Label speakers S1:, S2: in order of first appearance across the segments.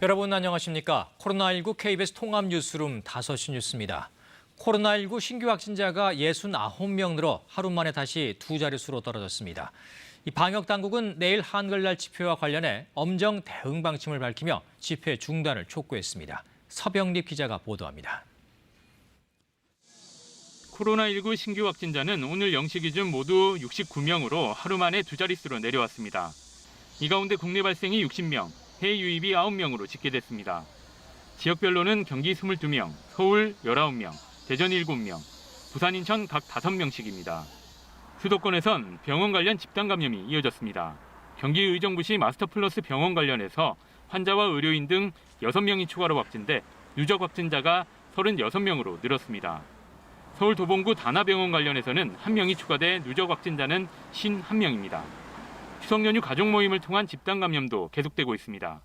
S1: 여러분 안녕하십니까? 코로나19 KBS 통합 뉴스룸 5시 뉴스입니다. 코로나19 신규 확진자가 69명 늘어 하루 만에 다시 두 자릿수로 떨어졌습니다. 이 방역 당국은 내일 한글날 집회와 관련해 엄정 대응 방침을 밝히며 집회 중단을 촉구했습니다. 서병립 기자가 보도합니다.
S2: 코로나19 신규 확진자는 오늘 0시 기준 모두 69명으로 하루 만에 두 자릿수로 내려왔습니다. 이 가운데 국내 발생이 60명, 해외 유입이 9명으로 집계됐습니다. 지역별로는 경기 22명, 서울 19명, 대전 7명, 부산, 인천 각 5명씩입니다. 수도권에선 병원 관련 집단 감염이 이어졌습니다. 경기 의정부시 마스터플러스 병원 관련해서 환자와 의료인 등 6명이 추가로 확진돼 누적 확진자가 36명으로 늘었습니다. 서울 도봉구 다나병원 관련해서는 1명이 추가돼 누적 확진자는 51명입니다. 추석 연휴 가족 모임을 통한 집단 감염도 계속되고 있습니다.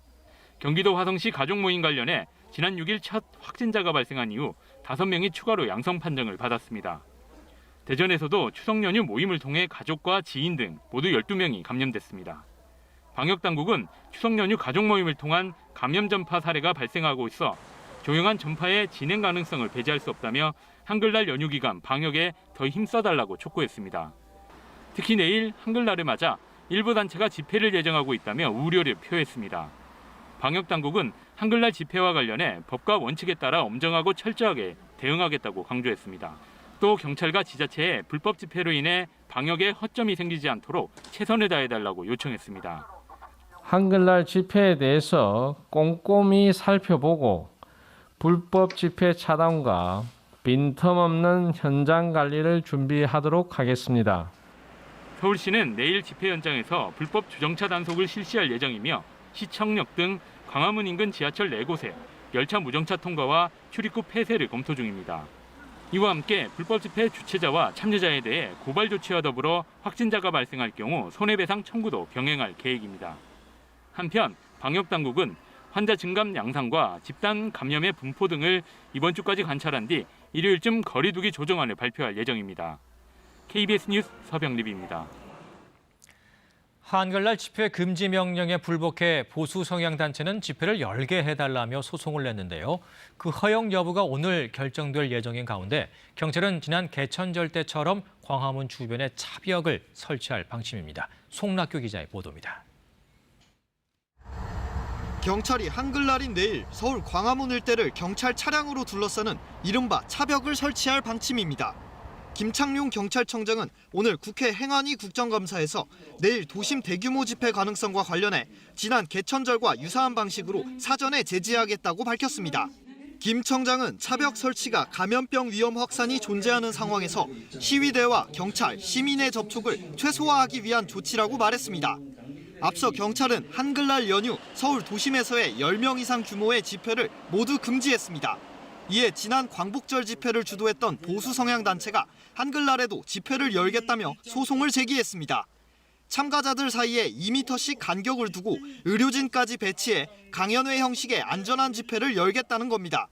S2: 경기도 화성시 가족 모임 관련해 지난 6일 첫 확진자가 발생한 이후 5명이 추가로 양성 판정을 받았습니다. 대전에서도 추석 연휴 모임을 통해 가족과 지인 등 모두 12명이 감염됐습니다. 방역당국은 추석 연휴 가족 모임을 통한 감염 전파 사례가 발생하고 있어 조용한 전파의 진행 가능성을 배제할 수 없다며 한글날 연휴 기간 방역에 더 힘써달라고 촉구했습니다. 특히 내일 한글날을 맞아 일부 단체가 집회를 예정하고 있다며 우려를 표했습니다. 방역당국은 한글날 집회와 관련해 법과 원칙에 따라 엄정하고 철저하게 대응하겠다고 강조했습니다. 또 경찰과 지자체에 불법 집회로 인해 방역에 허점이 생기지 않도록 최선을 다해달라고 요청했습니다.
S3: 한글날 집회에 대해서 꼼꼼히 살펴보고 불법 집회 차단과 빈틈없는 현장 관리를 준비하도록 하겠습니다.
S2: 서울시는 내일 집회 현장에서 불법 주정차 단속을 실시할 예정이며 시청역 등 광화문 인근 지하철 4곳에 열차 무정차 통과와 출입구 폐쇄를 검토 중입니다. 이와 함께 불법 집회 주최자와 참여자에 대해 고발 조치와 더불어 확진자가 발생할 경우 손해배상 청구도 병행할 계획입니다. 한편 방역당국은 환자 증감 양상과 집단 감염의 분포 등을 이번 주까지 관찰한 뒤 일요일쯤 거리두기 조정안을 발표할 예정입니다. KBS 뉴스 서병립입니다.
S1: 한글날 집회 금지 명령에 불복해 보수 성향 단체는 집회를 열게 해달라며 소송을 냈는데요. 그 허용 여부가 오늘 결정될 예정인 가운데 경찰은 지난 개천절 때처럼 광화문 주변에 차벽을 설치할 방침입니다. 송락규 기자의 보도입니다.
S4: 경찰이 한글날인 내일 서울 광화문 일대를 경찰 차량으로 둘러싸는 이른바 차벽을 설치할 방침입니다. 김창룡 경찰청장은 오늘 국회 행안위 국정감사에서 내일 도심 대규모 집회 가능성과 관련해 지난 개천절과 유사한 방식으로 사전에 제지하겠다고 밝혔습니다. 김 청장은 차벽 설치가 감염병 위험 확산이 존재하는 상황에서 시위대와 경찰, 시민의 접촉을 최소화하기 위한 조치라고 말했습니다. 앞서 경찰은 한글날 연휴 서울 도심에서의 10명 이상 규모의 집회를 모두 금지했습니다. 이에 지난 광복절 집회를 주도했던 보수 성향 단체가 한글날에도 집회를 열겠다며 소송을 제기했습니다. 참가자들 사이에 2m씩 간격을 두고 의료진까지 배치해 강연회 형식의 안전한 집회를 열겠다는 겁니다.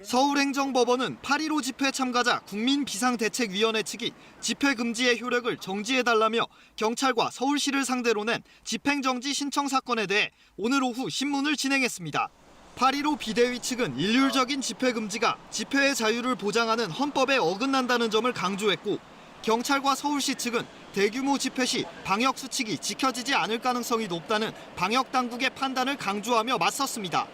S4: 서울행정법원은 8.15 집회 참가자 국민비상대책위원회 측이 집회 금지의 효력을 정지해달라며 경찰과 서울시를 상대로 낸 집행정지 신청 사건에 대해 오늘 오후 신문을 진행했습니다. 8.15 비대위 측은 일률적인 집회 금지가 집회의 자유를 보장하는 헌법에 어긋난다는 점을 강조했고 경찰과 서울시 측은 대규모 집회 시 방역 수칙이 지켜지지 않을 가능성이 높다는 방역 당국의 판단을 강조하며 맞섰습니다.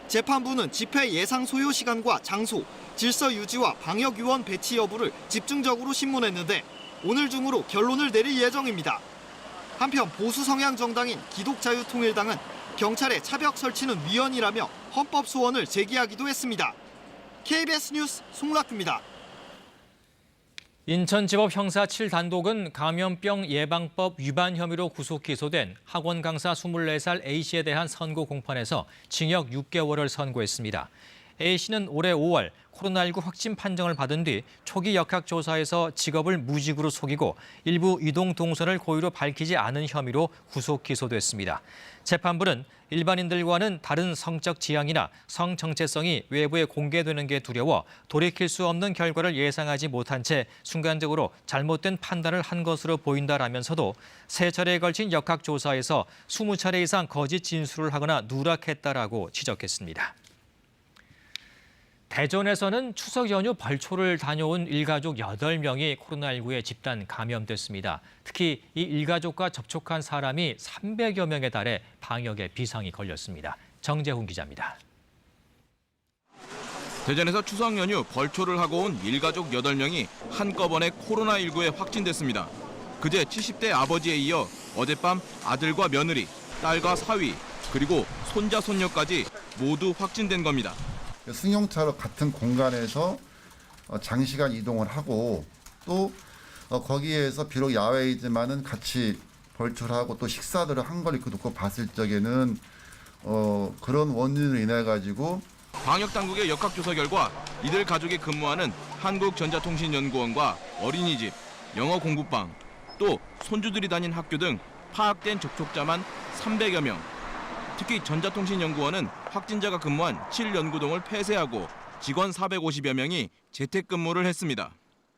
S4: 재판부는 집회 예상 소요 시간과 장소, 질서 유지와 방역 요원 배치 여부를 집중적으로 신문했는데 오늘 중으로 결론을 내릴 예정입니다. 한편 보수 성향 정당인 기독자유통일당은 경찰의 차벽 설치는 위헌이라며 헌법 소원을 제기하기도 했습니다. KBS 뉴스 송락규입니다.
S1: 인천지법 형사 7단독은 감염병 예방법 위반 혐의로 구속 기소된 학원 강사 24살 A씨에 대한 선고 공판에서 징역 6개월을 선고했습니다. A씨는 올해 5월 코로나19 확진 판정을 받은 뒤 초기 역학조사에서 직업을 무직으로 속이고 일부 이동 동선을 고의로 밝히지 않은 혐의로 구속 기소됐습니다. 재판부는 일반인들과는 다른 성적 지향이나 성 정체성이 외부에 공개되는 게 두려워 돌이킬 수 없는 결과를 예상하지 못한 채 순간적으로 잘못된 판단을 한 것으로 보인다라면서도 3차례에 걸친 역학조사에서 20차례 이상 거짓 진술을 하거나 누락했다라고 지적했습니다. 대전에서는 추석 연휴 벌초를 다녀온 일가족 8명이 코로나19에 집단 감염됐습니다. 특히 이 일가족과 접촉한 사람이 300여 명에 달해 방역에 비상이 걸렸습니다. 정재훈 기자입니다.
S5: 대전에서 추석 연휴 벌초를 하고 온 일가족 8명이 한꺼번에 코로나19에 확진됐습니다. 그제 70대 아버지에 이어 어젯밤 아들과 며느리, 딸과 사위, 그리고 손자, 손녀까지 모두 확진된 겁니다.
S6: 승용차로 같은 공간에서 장시간 이동을 하고 또 거기에서 비록 야외이지만은 같이 벌초를 하고 또 식사들을 한 걸 놓고 봤을 적에는 그런 원인으로 인해 가지고
S5: 방역 당국의 역학조사 결과 이들 가족이 근무하는 한국전자통신연구원과 어린이집, 영어 공부방, 또 손주들이 다닌 학교 등 파악된 접촉자만 300여 명. 특히 전자통신연구원은 확진자가 근무한 7연구동을 폐쇄하고 직원 450여 명이 재택근무를 했습니다.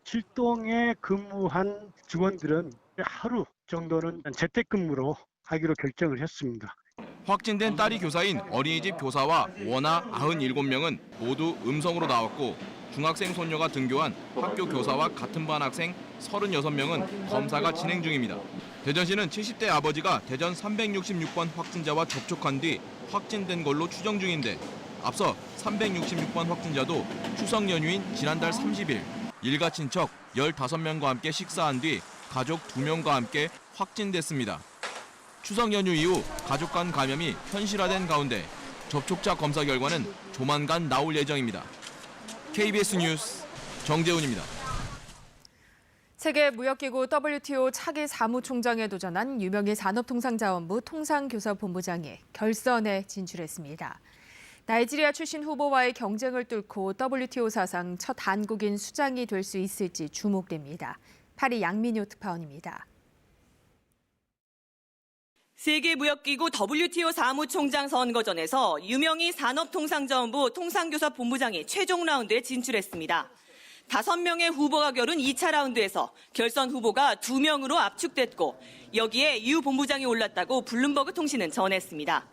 S7: 7동에 근무한 직원들은 하루 정도는 재택근무로 하기로 결정을 했습니다.
S5: 확진된 딸이 교사인 어린이집 교사와 원아 97명은 모두 음성으로 나왔고 중학생 손녀가 등교한 학교 교사와 같은 반 학생 36명은 검사가 진행 중입니다. 대전시는 70대 아버지가 대전 366번 확진자와 접촉한 뒤 확진된 걸로 추정 중인데 앞서 366번 확진자도 추석 연휴인 지난달 30일 일가 친척 15명과 함께 식사한 뒤 가족 2명과 함께 확진됐습니다. 추석 연휴 이후 가족 간 감염이 현실화된 가운데 접촉자 검사 결과는 조만간 나올 예정입니다. KBS 뉴스 정재훈입니다.
S8: 세계무역기구 WTO 차기 사무총장에 도전한 유명희 산업통상자원부 통상교섭본부장이 결선에 진출했습니다. 나이지리아 출신 후보와의 경쟁을 뚫고 WTO 사상 첫 한국인 수장이 될 수 있을지 주목됩니다. 파리 양민효 특파원입니다.
S9: 세계무역기구 WTO 사무총장 선거전에서 유명희 산업통상자원부 통상교섭본부장이 최종 라운드에 진출했습니다. 5명의 후보가 겨룬 2차 라운드에서 결선 후보가 2명으로 압축됐고 여기에 유 본부장이 올랐다고 블룸버그 통신은 전했습니다.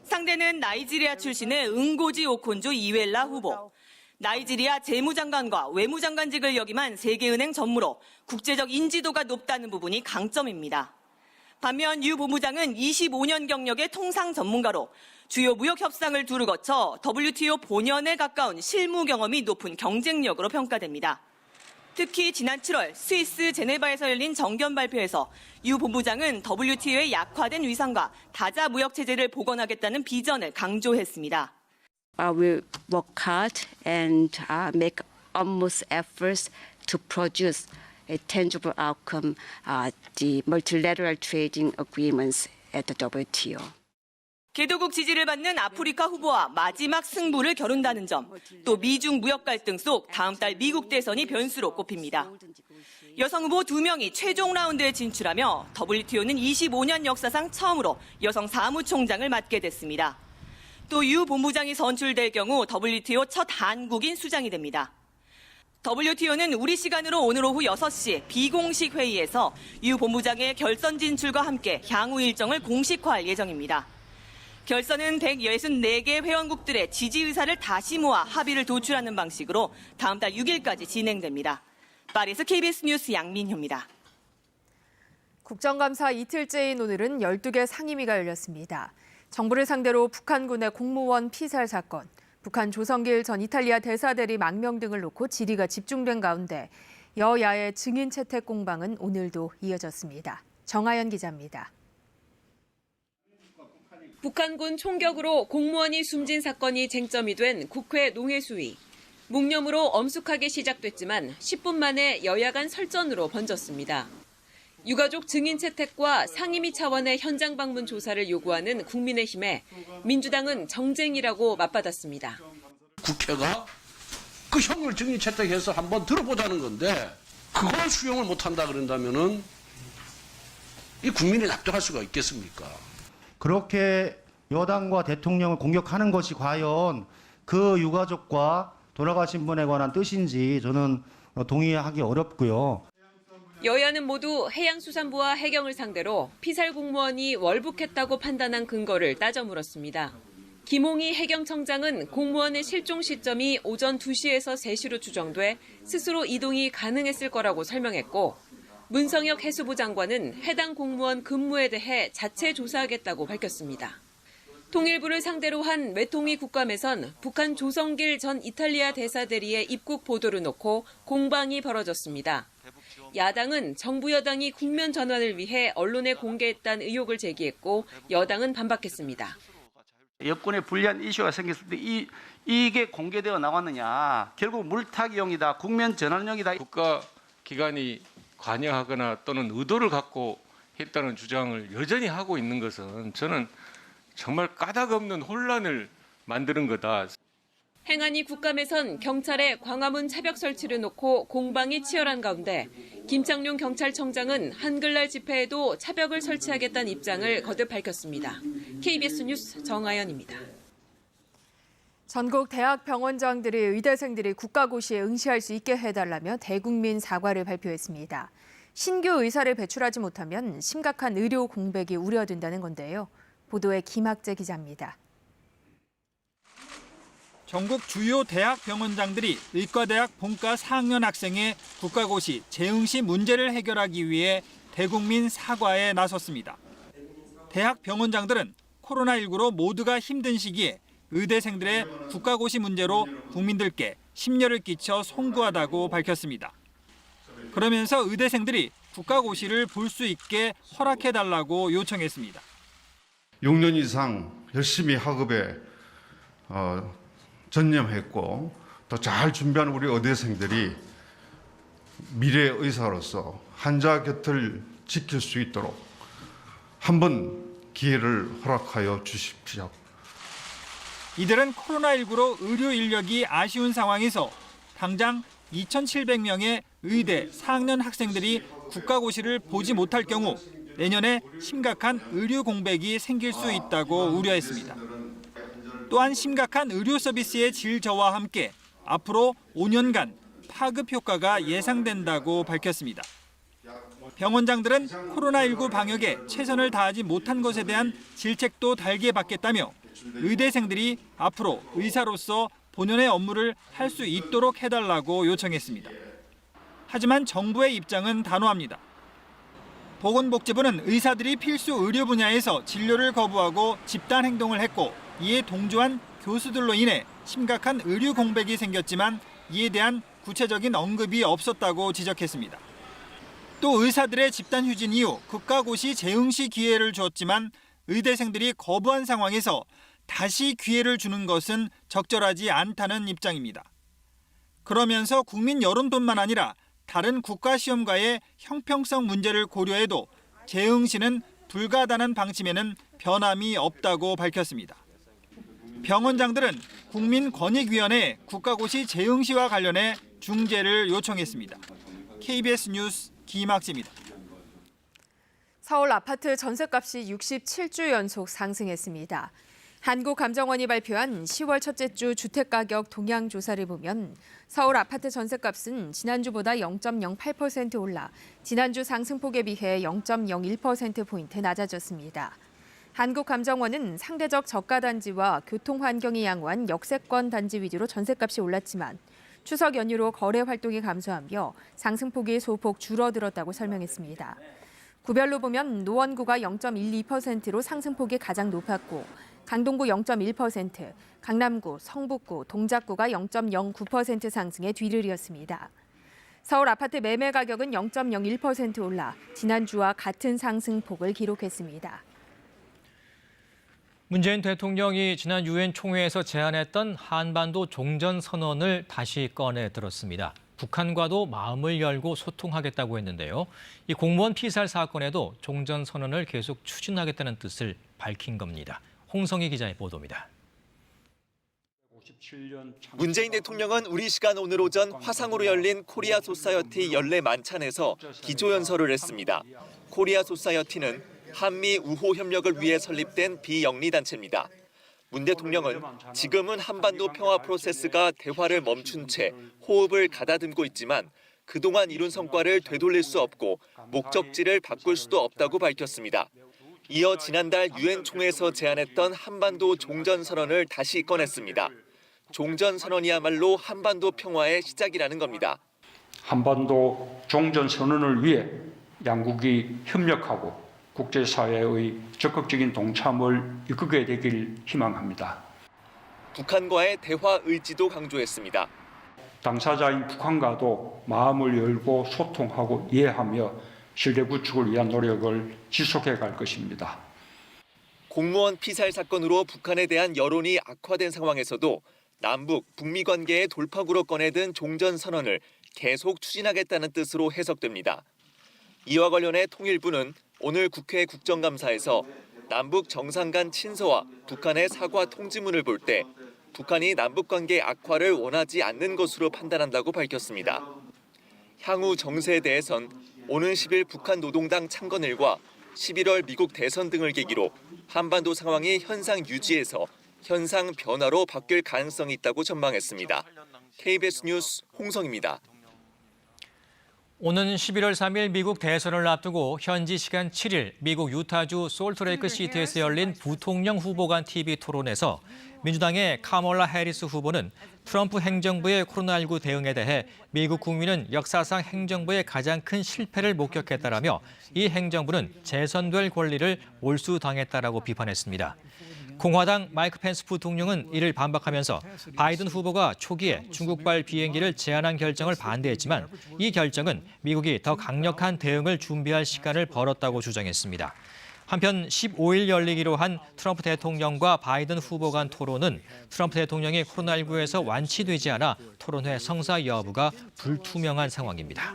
S9: 상대는 나이지리아 출신의 응고지 오콘조 이웰라 후보. 나이지리아 재무장관과 외무장관직을 역임한 세계은행 전무로 국제적 인지도가 높다는 부분이 강점입니다. 반면 유 본부장은 25년 경력의 통상 전문가로 주요 무역 협상을 두루 거쳐 WTO 본연에 가까운 실무 경험이 높은 경쟁력으로 평가됩니다. 특히 지난 7월 스위스 제네바에서 열린 정견 발표에서 유 본부장은 WTO의 약화된 위상과 다자 무역 체제를 복원하겠다는 비전을 강조했습니다.
S10: I will work hard and make utmost efforts to produce a tangible outcome, the multilateral trading agreements at the WTO.
S9: 개도국 지지를 받는 아프리카 후보와 마지막 승부를 겨룬다는 점, 또 미중 무역 갈등 속 다음 달 미국 대선이 변수로 꼽힙니다. 여성 후보 2명이 최종 라운드에 진출하며 WTO는 25년 역사상 처음으로 여성 사무총장을 맡게 됐습니다. 또 유 본부장이 선출될 경우 WTO 첫 한국인 수장이 됩니다. WTO는 우리 시간으로 오늘 오후 6시 비공식 회의에서 유 본부장의 결선 진출과 함께 향후 일정을 공식화할 예정입니다. 결선은 164개 회원국들의 지지 의사를 다시 모아 합의를 도출하는 방식으로 다음 달 6일까지 진행됩니다. 파리에서 KBS 뉴스 양민효입니다.
S8: 국정감사 이틀째인 오늘은 12개 상임위가 열렸습니다. 정부를 상대로 북한군의 공무원 피살 사건, 북한 조성길 전 이탈리아 대사대리 망명 등을 놓고 질의가 집중된 가운데 여야의 증인 채택 공방은 오늘도 이어졌습니다. 정하연 기자입니다.
S11: 북한군 총격으로 공무원이 숨진 사건이 쟁점이 된 국회 농해수위. 묵념으로 엄숙하게 시작됐지만 10분 만에 여야 간 설전으로 번졌습니다. 유가족 증인 채택과 상임위 차원의 현장 방문 조사를 요구하는 국민의힘에 민주당은 정쟁이라고 맞받았습니다.
S12: 국회가 그 형을 정리채택해서 한번 들어보자는 건데 그걸 수용을 못한다 그런다면은 이 국민이 납득할 수가 있겠습니까?
S13: 그렇게 여당과 대통령을 공격하는 것이 과연 그 유가족과 돌아가신 분에 관한 뜻인지 저는 동의하기 어렵고요.
S11: 여야는 모두 해양수산부와 해경을 상대로 피살 공무원이 월북했다고 판단한 근거를 따져 물었습니다. 김홍희 해경청장은 공무원의 실종 시점이 오전 2시에서 3시로 추정돼 스스로 이동이 가능했을 거라고 설명했고, 문성혁 해수부 장관은 해당 공무원 근무에 대해 자체 조사하겠다고 밝혔습니다. 통일부를 상대로 한 외통위 국감에선 북한 조성길 전 이탈리아 대사 대리의 입국 보도를 놓고 공방이 벌어졌습니다. 야당은 정부 여당이 국면 전환을 위해 언론에 공개했다는 의혹을 제기했고, 여당은 반박했습니다.
S14: 여권에 불리한 이슈가 생겼을 때 이게 공개되어 나왔느냐. 결국 물타기용이다, 국면 전환용이다.
S15: 국가기관이 관여하거나 또는 의도를 갖고 했다는 주장을 여전히 하고 있는 것은 저는 정말 까닭없는 혼란을 만드는 거다.
S11: 행안위 국감에선 경찰의 광화문 차벽 설치를 놓고 공방이 치열한 가운데 김창룡 경찰청장은 한글날 집회에도 차벽을 설치하겠다는 입장을 거듭 밝혔습니다. KBS 뉴스 정아연입니다.
S8: 전국 대학 병원장들이 의대생들이 국가고시에 응시할 수 있게 해달라며 대국민 사과를 발표했습니다. 신규 의사를 배출하지 못하면 심각한 의료 공백이 우려된다는 건데요. 보도에 김학재 기자입니다.
S16: 전국 주요 대학 병원장들이 의과대학 본과 4학년 학생의 국가고시 재응시 문제를 해결하기 위해 대국민 사과에 나섰습니다. 대학 병원장들은 코로나19로 모두가 힘든 시기에 의대생들의 국가고시 문제로 국민들께 심려를 끼쳐 송구하다고 밝혔습니다. 그러면서 의대생들이 국가고시를 볼 수 있게 허락해달라고 요청했습니다.
S17: 6년 이상 열심히 학업에 전념했고 또 잘 준비한 우리 의대생들이 미래 의사로서 환자 곁을 지킬 수 있도록 한번 기회를 허락하여 주십시오.
S16: 이들은 코로나19로 의료 인력이 아쉬운 상황에서 당장 2,700명의 의대 4학년 학생들이 국가고시를 보지 못할 경우 내년에 심각한 의료 공백이 생길 수 있다고 우려했습니다. 또한 심각한 의료 서비스의 질 저하와 함께 앞으로 5년간 파급 효과가 예상된다고 밝혔습니다. 병원장들은 코로나19 방역에 최선을 다하지 못한 것에 대한 질책도 달게 받겠다며 의대생들이 앞으로 의사로서 본연의 업무를 할 수 있도록 해달라고 요청했습니다. 하지만 정부의 입장은 단호합니다. 보건복지부는 의사들이 필수 의료 분야에서 진료를 거부하고 집단 행동을 했고 이에 동조한 교수들로 인해 심각한 의료 공백이 생겼지만 이에 대한 구체적인 언급이 없었다고 지적했습니다. 또 의사들의 집단 휴진 이후 국가고시 재응시 기회를 주었지만 의대생들이 거부한 상황에서 다시 기회를 주는 것은 적절하지 않다는 입장입니다. 그러면서 국민 여론뿐만 아니라 다른 국가시험과의 형평성 문제를 고려해도 재응시는 불가하다는 방침에는 변함이 없다고 밝혔습니다. 병원장들은 국민권익위원회에 국가고시 재응시와 관련해 중재를 요청했습니다. KBS 뉴스 김학재입니다.
S8: 서울 아파트 전셋값이 67주 연속 상승했습니다. 한국감정원이 발표한 10월 첫째 주 주택가격 동향 조사를 보면 서울 아파트 전셋값은 지난주보다 0.08% 올라 지난주 상승폭에 비해 0.01%포인트 낮아졌습니다. 한국감정원은 상대적 저가 단지와 교통 환경이 양호한 역세권 단지 위주로 전셋값이 올랐지만 추석 연휴로 거래 활동이 감소하며 상승폭이 소폭 줄어들었다고 설명했습니다. 구별로 보면 노원구가 0.12%로 상승폭이 가장 높았고 강동구 0.1%, 강남구, 성북구, 동작구가 0.09% 상승에 뒤를 이었습니다. 서울 아파트 매매 가격은 0.01% 올라 지난주와 같은 상승폭을 기록했습니다.
S1: 문재인 대통령이 지난 유엔 총회에서 제안했던 한반도 종전선언을 다시 꺼내 들었습니다. 북한과도 마음을 열고 소통하겠다고 했는데요. 이 공무원 피살 사건에도 종전선언을 계속 추진하겠다는 뜻을 밝힌 겁니다. 홍성희 기자의 보도입니다.
S18: 문재인 대통령은 우리 시간 오늘 오전 화상으로 열린 코리아 소사이어티 연례 만찬에서 기조연설을 했습니다. 코리아 소사이어티는 한미 우호 협력을 위해 설립된 비영리 단체입니다. 문 대통령은 지금은 한반도 평화 프로세스가 대화를 멈춘 채 호흡을 가다듬고 있지만 그동안 이룬 성과를 되돌릴 수 없고 목적지를 바꿀 수도 없다고 밝혔습니다. 이어 지난달 유엔 총회에서 제안했던 한반도 종전선언을 다시 꺼냈습니다. 종전선언이야말로 한반도 평화의 시작이라는 겁니다.
S19: 한반도 종전선언을 위해 양국이 협력하고 국제사회의 적극적인 동참을 이끌게 되길 희망합니다.
S18: 북한과의 대화 의지도 강조했습니다.
S19: 당사자인 북한과도 마음을 열고 소통하고 이해하며 신뢰 구축을 위한 노력을 지속해 갈 것입니다.
S18: 공무원 피살 사건으로 북한에 대한 여론이 악화된 상황에서도 남북, 북미 관계의 돌파구로 꺼내든 종전선언을 계속 추진하겠다는 뜻으로 해석됩니다. 이와 관련해 통일부는 오늘 국회 국정감사에서 남북 정상 간 친서와 북한의 사과 통지문을 볼 때 북한이 남북관계 악화를 원하지 않는 것으로 판단한다고 밝혔습니다. 향후 정세에 대해선 오는 10일 북한 노동당 창건일과 11월 미국 대선 등을 계기로 한반도 상황이 현상 유지에서 현상 변화로 바뀔 가능성이 있다고 전망했습니다. KBS 뉴스 홍성입니다.
S1: 오는 11월 3일 미국 대선을 앞두고 현지 시간 7일 미국 유타주 솔트레이크 시티에서 열린 부통령 후보 간 TV 토론에서 민주당의 카멀라 해리스 후보는 트럼프 행정부의 코로나19 대응에 대해 미국 국민은 역사상 행정부의 가장 큰 실패를 목격했다라며 이 행정부는 재선될 권리를 몰수당했다라고 비판했습니다. 공화당 마이크 펜스 부통령은 이를 반박하면서 바이든 후보가 초기에 중국발 비행기를 제한한 결정을 반대했지만 이 결정은 미국이 더 강력한 대응을 준비할 시간을 벌었다고 주장했습니다. 한편 15일 열리기로 한 트럼프 대통령과 바이든 후보 간 토론은 트럼프 대통령이 코로나19에서 완치되지 않아 토론회 성사 여부가 불투명한 상황입니다.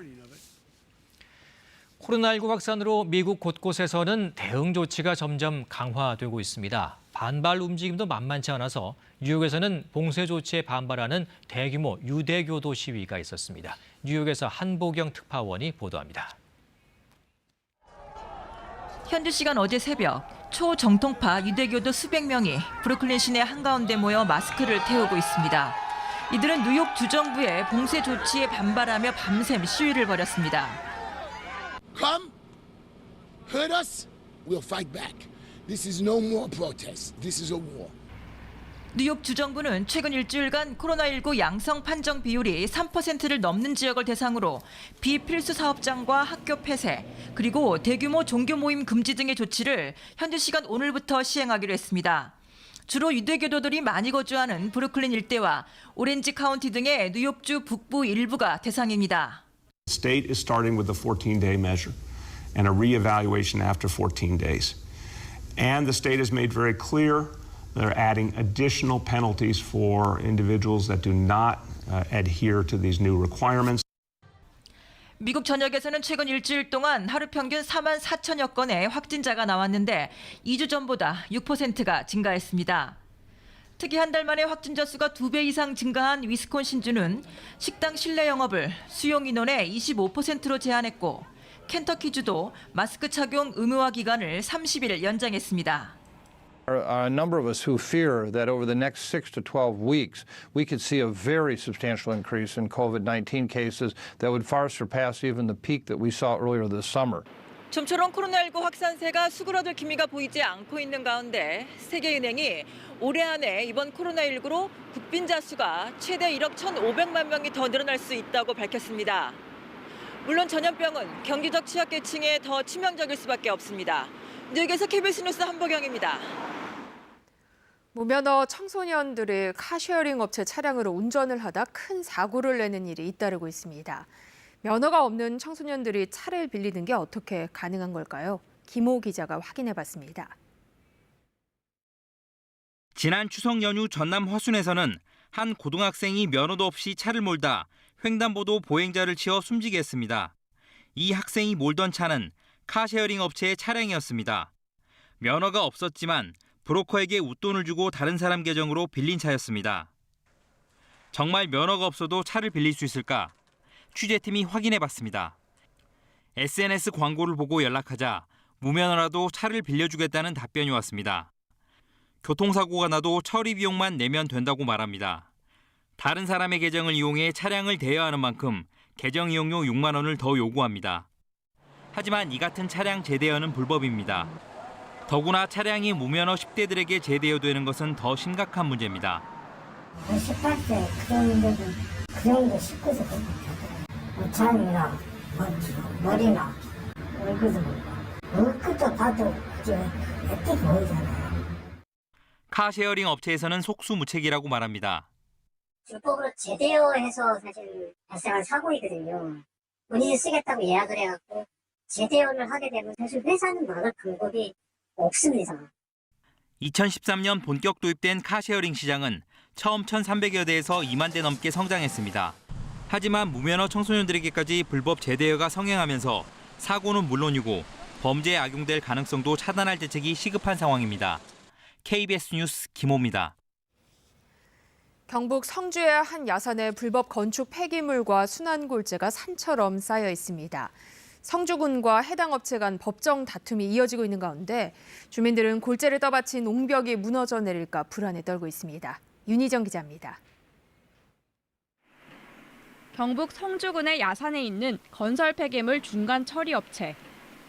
S1: 코로나19 확산으로 미국 곳곳에서는 대응 조치가 점점 강화되고 있습니다. 반발 움직임도 만만치 않아서 뉴욕에서는 봉쇄 조치에 반발하는 대규모 유대교도 시위가 있었습니다. 뉴욕에서 한보경 특파원이 보도합니다.
S20: 현지 시간 어제 새벽 초정통파 유대교도 수백 명이 브루클린 시내 한가운데 모여 마스크를 태우고 있습니다. 이들은 뉴욕 주정부의 봉쇄 조치에 반발하며 밤샘 시위를 벌였습니다.
S21: Come, hurt us, we'll fight back. This is no more protest. This is a war.
S20: 뉴욕 주정부는 최근 일주일간 코로나19 양성 판정 비율이 3%를 넘는 지역을 대상으로 비필수 사업장과 학교 폐쇄, 그리고 대규모 종교 모임 금지 등의 조치를 현지 시간 오늘부터 시행하기로 했습니다. 주로 유대교도들이 많이 거주하는 브루클린 일대와 오렌지 카운티 등의 뉴욕주 북부 일부가 대상입니다.
S22: The state is starting with a 14-day measure and a reevaluation after 14 days. And the state has made very clear they're adding additional penalties for individuals that do not adhere to these new requirements.
S20: 미국 전역에서는 최근 일주일 동안 하루 평균 4만 4천여 건의 확진자가 나왔는데 2주 전보다 6%가 증가했습니다. 특히 한 달 만에 확진자 수가 2배 이상 증가한 위스콘신주는 식당 실내 영업을 수용 인원의 25%로 제한했고 켄터키주도 마스크 착용 의무화 기간을 30일 연장했습니다.
S23: There are a number of us who fear that over the next 6 to 12 weeks, we could see a very substantial increase in COVID-19 cases that would far surpass even the peak that we saw earlier this summer.
S20: 좀처럼 코로나19 확산세가 수그러들 기미가 보이지 않고 있는 가운데 세계은행이 올해 안에 이번 코로나19로 국빈자 수가 최대 1억 1,500만 명이 더 늘어날 수 있다고 밝혔습니다. 물론 전염병은 경제적 취약계층에 더 치명적일 수밖에 없습니다. 뉴욕에서 KBS 뉴스 한보경입니다.
S8: 무면허 청소년들이 카쉐어링 업체 차량으로 운전을 하다 큰 사고를 내는 일이 잇따르고 있습니다. 면허가 없는 청소년들이 차를 빌리는 게 어떻게 가능한 걸까요? 김호 기자가 확인해봤습니다.
S24: 지난 추석 연휴 전남 화순에서는 한 고등학생이 면허도 없이 차를 몰다 횡단보도 보행자를 치어 숨지게 했습니다. 이 학생이 몰던 차는 카쉐어링 업체의 차량이었습니다. 면허가 없었지만 브로커에게 웃돈을 주고 다른 사람 계정으로 빌린 차였습니다. 정말 면허가 없어도 차를 빌릴 수 있을까? 취재팀이 확인해봤습니다. SNS 광고를 보고 연락하자 무면허라도 차를 빌려주겠다는 답변이 왔습니다. 교통사고가 나도 처리 비용만 내면 된다고 말합니다. 다른 사람의 계정을 이용해 차량을 대여하는 만큼 계정 이용료 6만 원을 더 요구합니다. 하지만 이 같은 차량 재대여는 불법입니다. 더구나 차량이 무면허 10대들에게 재대여되는 것은 더 심각한 문제입니다.
S2: 18세 그 정도는 그 정도 19세 그렇게 차이나 머리나 얼굴도 봐도 예쁘게 보이잖아요.
S24: 카쉐어링 업체에서는 속수무책이라고 말합니다.
S2: 불법으로 재대여해서 사실 발생한 사고이거든요. 본인이 쓰겠다고 예약을 해갖고 재대여를 하게 되면 사실 회사는 막을 방법이 없습니다.
S24: 2013년 본격 도입된 카쉐어링 시장은 처음 1,300여 대에서 2만 대 넘게 성장했습니다. 하지만 무면허 청소년들에게까지 불법 재대여가 성행하면서 사고는 물론이고 범죄에 악용될 가능성도 차단할 대책이 시급한 상황입니다. KBS 뉴스 김호입니다.
S8: 경북 성주의 한 야산에 불법 건축 폐기물과 순환골재가 산처럼 쌓여 있습니다. 성주군과 해당 업체 간 법정 다툼이 이어지고 있는 가운데 주민들은 골재를 떠받친 옹벽이 무너져 내릴까 불안에 떨고 있습니다. 윤희정 기자입니다.
S3: 경북 성주군의 야산에 있는 건설 폐기물 중간 처리 업체.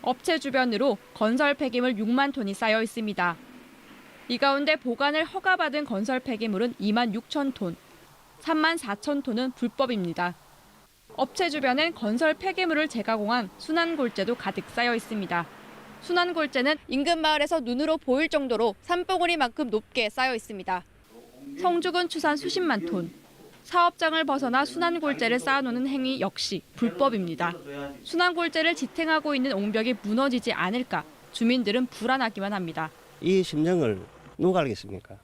S3: 업체 주변으로 건설 폐기물 6만 톤이 쌓여 있습니다. 이 가운데 보관을 허가받은 건설 폐기물은 2만 6천 톤, 3만 4천 톤은 불법입니다. 업체 주변엔 건설 폐기물을 재가공한 순환골재도 가득 쌓여 있습니다. 순환골재는 인근 마을에서 눈으로 보일 정도로 산봉우리만큼 높게 쌓여 있습니다. 성주군 추산 수십만 톤. 사업장을 벗어나 순환골재를 쌓아놓는 행위 역시 불법입니다. 순환골재를 지탱하고 있는 옹벽이 무너지지 않을까 주민들은 불안하기만 합니다.
S4: 이 심정을 누가 알겠습니까?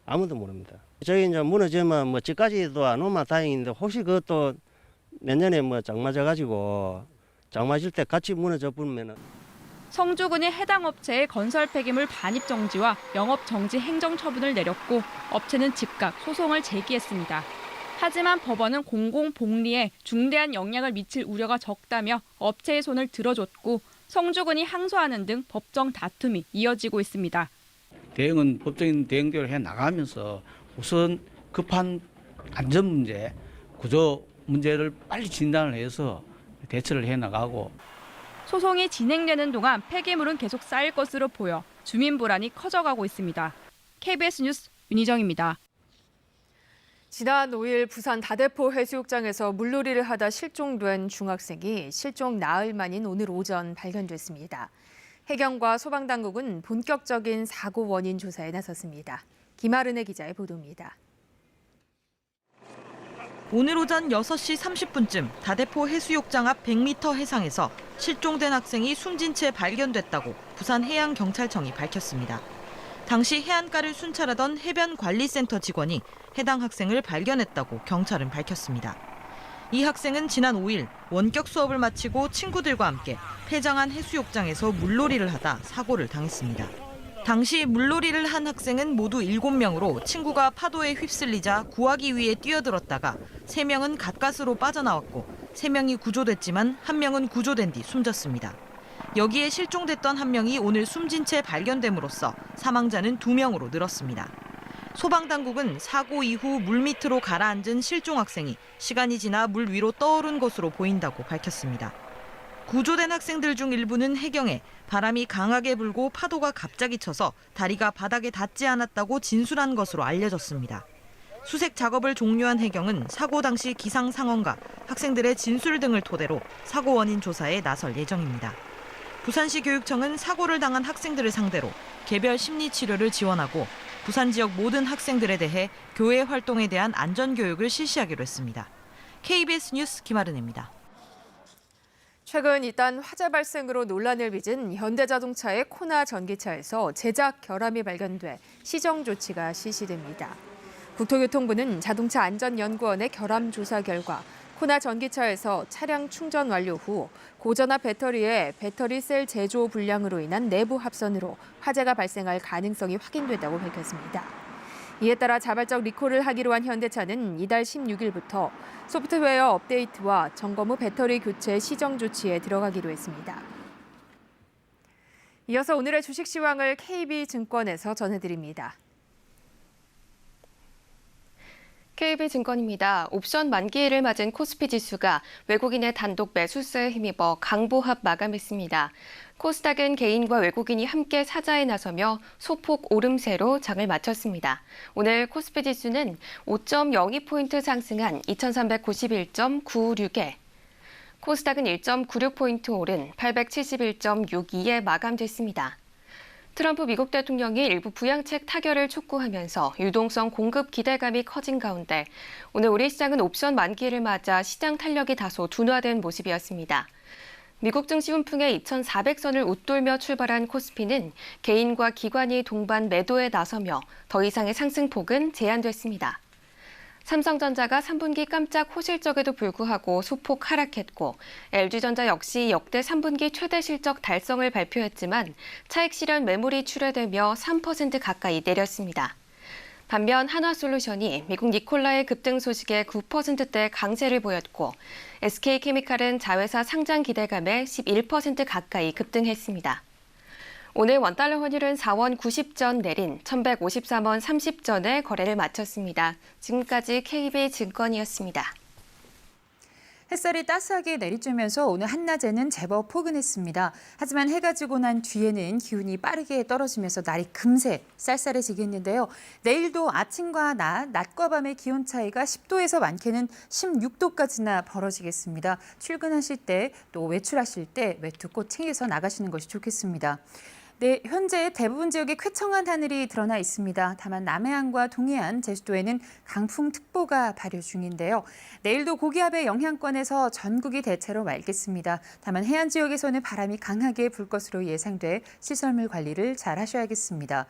S4: 아무도 모릅니다. 저희 이제 무너지면 뭐 집까지도 안 오면 다행인데 혹시 그것도 내년에 뭐 장마져가지고 장마질 때 같이 무너져 버리면은.
S3: 성주군이 해당 업체의 건설 폐기물 반입 정지와 영업 정지 행정 처분을 내렸고 업체는 즉각 소송을 제기했습니다. 하지만 법원은 공공복리에 중대한 영향을 미칠 우려가 적다며 업체의 손을 들어줬고 성주군이 항소하는 등 법정 다툼이 이어지고 있습니다.
S6: 대응은 법적인 대응대로 해 나가면서 우선 급한 안전 문제, 구조 문제를 빨리 진단을 해서 대처를 해 나가고.
S3: 소송이 진행되는 동안 폐기물은 계속 쌓일 것으로 보여 주민 불안이 커져가고 있습니다. KBS 뉴스 윤희정입니다.
S8: 지난 5일 부산 다대포 해수욕장에서 물놀이를 하다 실종된 중학생이 실종 나흘 만인 오늘 오전 발견됐습니다. 해경과 소방당국은 본격적인 사고 원인 조사에 나섰습니다. 김아른의 기자의 보도입니다.
S20: 오늘 오전 6시 30분쯤 다대포 해수욕장 앞 100m 해상에서 실종된 학생이 숨진 채 발견됐다고 부산해양경찰청이 밝혔습니다. 당시 해안가를 순찰하던 해변관리센터 직원이 해당 학생을 발견했다고 경찰은 밝혔습니다. 이 학생은 지난 5일 원격 수업을 마치고 친구들과 함께 폐장한 해수욕장에서 물놀이를 하다 사고를 당했습니다. 당시 물놀이를 한 학생은 모두 7명으로 친구가 파도에 휩쓸리자 구하기 위해 뛰어들었다가 3명은 가까스로 빠져나왔고 3명이 구조됐지만 1명은 구조된 뒤 숨졌습니다. 여기에 실종됐던 1명이 오늘 숨진 채 발견됨으로써 사망자는 2명으로 늘었습니다. 소방당국은 사고 이후 물밑으로 가라앉은 실종 학생이 시간이 지나 물 위로 떠오른 것으로 보인다고 밝혔습니다. 구조된 학생들 중 일부는 해경에 바람이 강하게 불고 파도가 갑자기 쳐서 다리가 바닥에 닿지 않았다고 진술한 것으로 알려졌습니다. 수색 작업을 종료한 해경은 사고 당시 기상 상황과 학생들의 진술 등을 토대로 사고 원인 조사에 나설 예정입니다. 부산시 교육청은 사고를 당한 학생들을 상대로 개별 심리 치료를 지원하고 부산 지역 모든 학생들에 대해 교회 활동에 대한 안전 교육을 실시하기로 했습니다. KBS 뉴스 김아른입니다.
S8: 최근 이딴 화재 발생으로 논란을 빚은 현대자동차의 코나 전기차에서 제작 결함이 발견돼 시정 조치가 실시됩니다. 국토교통부는 자동차 안전연구원의 결함 조사 결과 코나 전기차에서 차량 충전 완료 후 고전압 배터리의 배터리 셀 제조 불량으로 인한 내부 합선으로 화재가 발생할 가능성이 확인됐다고 밝혔습니다. 이에 따라 자발적 리콜을 하기로 한 현대차는 이달 16일부터 소프트웨어 업데이트와 점검 후 배터리 교체 시정 조치에 들어가기로 했습니다. 이어서 오늘의 주식 시황을 KB증권에서 전해드립니다.
S5: KB증권입니다. 옵션 만기일을 맞은 코스피 지수가 외국인의 단독 매수세에 힘입어 강보합 마감했습니다. 코스닥은 개인과 외국인이 함께 사자에 나서며 소폭 오름세로 장을 마쳤습니다. 오늘 코스피 지수는 5.02포인트 상승한 2391.96에 코스닥은 1.96포인트 오른 871.62에 마감됐습니다. 트럼프 미국 대통령이 일부 부양책 타결을 촉구하면서 유동성 공급 기대감이 커진 가운데 오늘 우리 시장은 옵션 만기를 맞아 시장 탄력이 다소 둔화된 모습이었습니다. 미국 증시 훈풍에 2,400선을 웃돌며 출발한 코스피는 개인과 기관이 동반 매도에 나서며 더 이상의 상승폭은 제한됐습니다. 삼성전자가 3분기 깜짝 호실적에도 불구하고 소폭 하락했고 LG전자 역시 역대 3분기 최대 실적 달성을 발표했지만 차익 실현 매물이 출회되며 3% 가까이 내렸습니다. 반면 한화솔루션이 미국 니콜라의 급등 소식에 9%대 강세를 보였고 SK케미칼은 자회사 상장 기대감에 11% 가까이 급등했습니다. 오늘 원달러 환율은 4원 90전 내린 1,153원 30전에 거래를 마쳤습니다. 지금까지 KB증권이었습니다.
S7: 햇살이 따스하게 내리쬐면서 오늘 한낮에는 제법 포근했습니다. 하지만 해가 지고 난 뒤에는 기온이 빠르게 떨어지면서 날이 금세 쌀쌀해지겠는데요. 내일도 아침과 낮과 밤의 기온 차이가 10도에서 많게는 16도까지나 벌어지겠습니다. 출근하실 때 또 외출하실 때 외투 꼭 챙겨서 나가시는 것이 좋겠습니다. 네, 현재 대부분 지역에 쾌청한 하늘이 드러나 있습니다. 다만 남해안과 동해안, 제주도에는 강풍특보가 발효 중인데요. 내일도 고기압의 영향권에서 전국이 대체로 맑겠습니다. 다만 해안 지역에서는 바람이 강하게 불 것으로 예상돼 시설물 관리를 잘 하셔야겠습니다.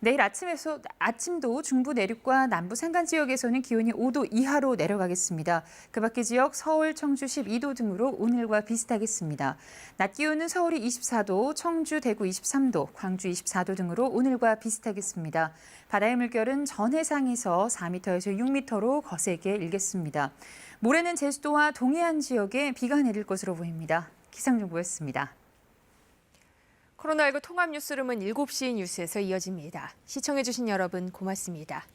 S7: 내일 아침도 중부 내륙과 남부 산간 지역에서는 기온이 5도 이하로 내려가겠습니다. 그 밖의 지역 서울, 청주 12도 등으로 오늘과 비슷하겠습니다. 낮 기온은 서울이 24도, 청주, 대구 23도, 광주 24도 등으로 오늘과 비슷하겠습니다. 바다의 물결은 전해상에서 4m에서 6m로 거세게 일겠습니다. 모레는 제주도와 동해안 지역에 비가 내릴 것으로 보입니다. 기상정보였습니다.
S8: 코로나19 통합 뉴스룸은 7시 뉴스에서 이어집니다. 시청해주신 여러분 고맙습니다.